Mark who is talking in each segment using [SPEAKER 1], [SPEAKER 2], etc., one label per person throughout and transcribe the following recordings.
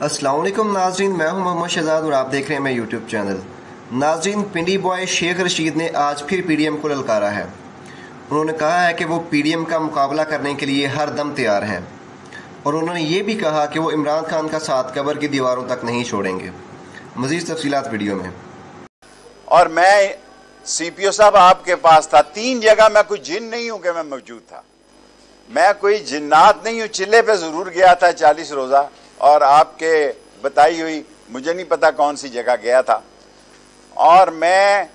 [SPEAKER 1] अस्सलाम वालेकुम नाजरीन, मैं हूं मोहम्मद शहजाद और आप देख रहे हैं मेरा यूट्यूब चैनल। नाजरीन, पिंडी बॉय शेख रशीद ने आज फिर पीडीएम को ललकारा है। उन्होंने कहा है कि वो पीडीएम का मुकाबला करने के लिए हर दम तैयार हैं और उन्होंने ये भी कहा कि वो इमरान खान का साथ कब्र की दीवारों तक नहीं छोड़ेंगे। मज़ीद तफसीलात वीडियो में।
[SPEAKER 2] और मैं सीपीओ साहब आपके पास था 3 जगह। मैं कोई जिन नहीं हूं कि मैं मौजूद था, मैं कोई जिन्नात नहीं हूं। चिल्ले पे जरूर गया था 40 रोजा, और आपके बताई हुई मुझे नहीं पता कौन सी जगह गया था। और मैं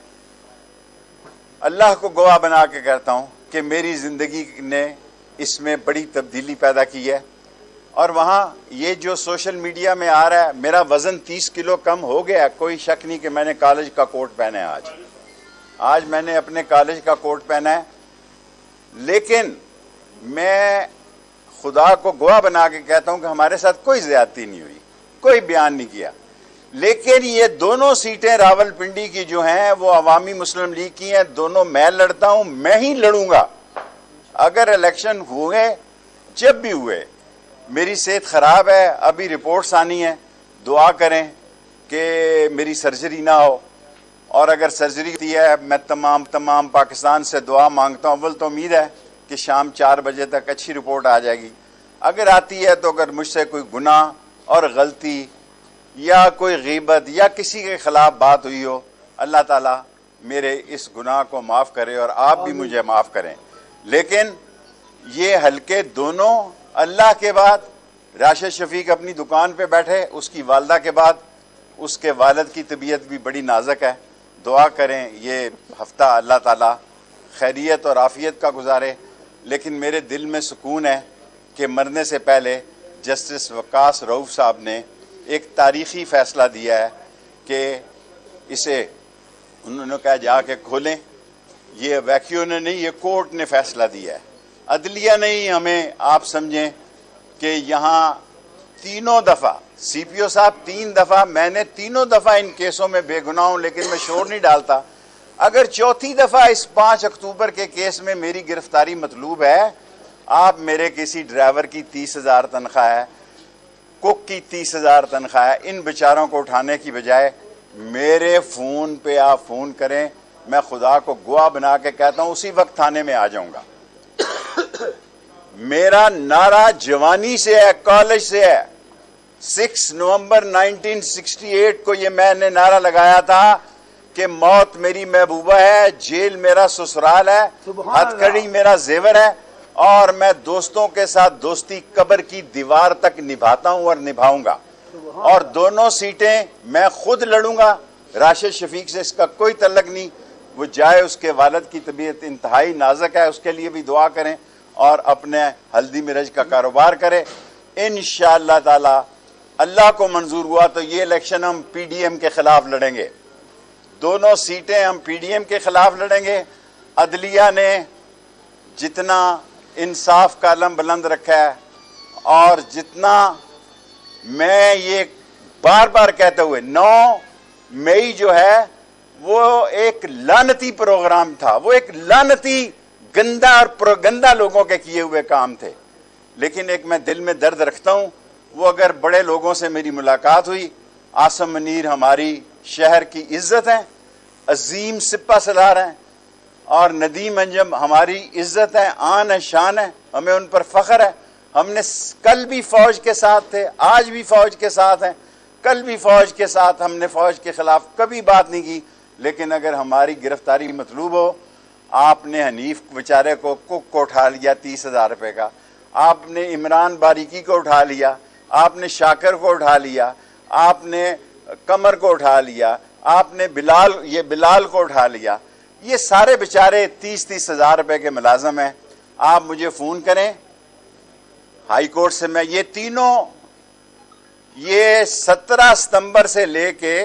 [SPEAKER 2] अल्लाह को गवाह बना के कहता हूं कि मेरी जिंदगी ने इसमें बड़ी तब्दीली पैदा की है। और वहां ये जो सोशल मीडिया में आ रहा है, मेरा वजन 30 किलो कम हो गया। कोई शक नहीं कि मैंने कॉलेज का कोट पहना है। आज मैंने अपने कॉलेज का कोट पहना है, लेकिन मैं खुदा को गवाह बना के कहता हूं कि हमारे साथ कोई ज्यादती नहीं हुई, कोई बयान नहीं किया। लेकिन ये दोनों सीटें रावलपिंडी की जो हैं वो अवामी मुस्लिम लीग की हैं। दोनों मैं लड़ता हूं, मैं ही लड़ूंगा। अगर इलेक्शन हुए, जब भी हुए, मेरी सेहत खराब है, अभी रिपोर्ट्स आनी है, दुआ करें कि मेरी सर्जरी ना हो। और अगर सर्जरी होती है, मैं तमाम पाकिस्तान से दुआ मांगता हूं। अव्वल तो उम्मीद है कि शाम 4 बजे तक अच्छी रिपोर्ट आ जाएगी। अगर आती है तो अगर मुझसे कोई गुनाह और गलती या कोई गीबत या किसी के खिलाफ बात हुई हो, अल्लाह ताला मेरे इस गुनाह को माफ़ करे और आप भी मुझे माफ़ करें। लेकिन ये हल्के दोनों, अल्लाह के बाद राशिद शफीक अपनी दुकान पे बैठे, उसकी वालदा के बाद उसके वालिद की तबीयत भी बड़ी नाजुक है। दुआ करें ये हफ्ता अल्लाह ताला खैरियत और आफियत का गुजारे। लेकिन मेरे दिल में सुकून है कि मरने से पहले जस्टिस वकास रऊफ साहब ने एक तारीखी फ़ैसला दिया है कि इसे उन्होंने कहा जाके खोलें। ये वैक्यू ने नहीं, ये कोर्ट ने फ़ैसला दिया है, अदलिया नहीं। हमें आप समझें कि यहाँ 3 दफ़ा सीपीओ साहब 3 दफ़ा, मैंने 3 दफ़ा इन केसों में बेगुनाह हूँ, लेकिन मैं शोर नहीं डालता। अगर 4थी दफ़ा इस 5 अक्टूबर के केस में मेरी गिरफ्तारी मतलूब है, आप मेरे किसी ड्राइवर की 30,000 तनख्वाह है, कुक की 30,000 तनख्वाह है, इन बेचारों को उठाने की बजाय मेरे फ़ोन पे आप फ़ोन करें। मैं खुदा को गवाह बना के कहता हूँ उसी वक्त थाने में आ जाऊँगा। मेरा नारा जवानी से है, कॉलेज से है। 6 नवंबर 1968 को ये मैंने नारा लगाया था कि मौत मेरी महबूबा है, जेल मेरा ससुराल है, हथकड़ी मेरा जेवर है, और मैं दोस्तों के साथ दोस्ती कब्र की दीवार तक निभाता हूं और निभाऊंगा। और दोनों सीटें मैं खुद लड़ूंगा। राशिद शफीक से इसका कोई तल्लक नहीं, वो जाए, उसके वालिद की तबीयत इंतहाई नाजुक है, उसके लिए भी दुआ करें और अपने हल्दी मिर्च का कारोबार करें। इंशाअल्लाह ताला अल्लाह को मंजूर हुआ तो ये इलेक्शन हम पीडीएम के खिलाफ लड़ेंगे। दोनों सीटें हम पीडीएम के खिलाफ लड़ेंगे। अदलिया ने जितना इंसाफ का अलम बुलंद रखा है, और जितना मैं ये बार बार कहते हुए 9 मई जो है वो एक लानती प्रोग्राम था, वो एक लानती गंदा और प्रोगंदा लोगों के किए हुए काम थे। लेकिन एक मैं दिल में दर्द रखता हूं, वो अगर बड़े लोगों से मेरी मुलाकात हुई, आसम मनीर हमारी शहर की इज्जत है, अजीम सिपा सलार हैं, और नदीम अंजम हमारी इज्जत है, आन है, शान है, हमें उन पर फख्र है। हमने कल भी फौज के साथ थे, आज भी फौज के साथ हैं, कल भी फौज के साथ। हमने फौज के खिलाफ कभी बात नहीं की। लेकिन अगर हमारी गिरफ्तारी मतलूब हो, आपने हनीफ बेचारे को, कुक को उठा लिया 30,000 रुपये का, आपने इमरान बारीकी को उठा लिया, आपने शाकर को उठा लिया, आपने कमर को उठा लिया, आपने बिलाल को उठा लिया। ये सारे बेचारे 30-30 हज़ार रुपये के मुलाजम हैं। आप मुझे फ़ोन करें हाई कोर्ट से, मैं ये तीनों, ये 17 सितंबर से लेके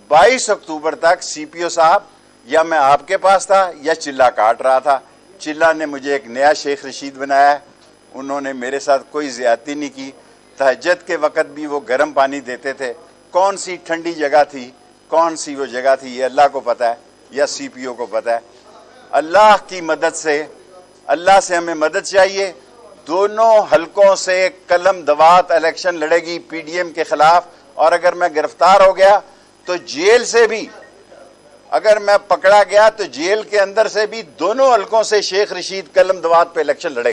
[SPEAKER 2] 22 अक्टूबर तक सीपीओ साहब, या मैं आपके पास था या चिल्ला काट रहा था। चिल्ला ने मुझे एक नया शेख रशीद बनाया है, उन्होंने मेरे साथ कोई ज़्यादती नहीं की। तहज्जुद के वक़्त भी वो गर्म पानी देते थे। कौन सी ठंडी जगह थी, कौन सी वो जगह थी, ये अल्लाह को पता है या सीपीओ को पता है। अल्लाह की मदद से, अल्लाह से हमें मदद चाहिए। दोनों हलकों से कलम दवात इलेक्शन लड़ेगी पीडीएम के खिलाफ। और अगर मैं गिरफ्तार हो गया तो जेल से भी, अगर मैं पकड़ा गया तो जेल के अंदर से भी दोनों हलकों से शेख रशीद कलम दवात पे इलेक्शन लड़ेगी।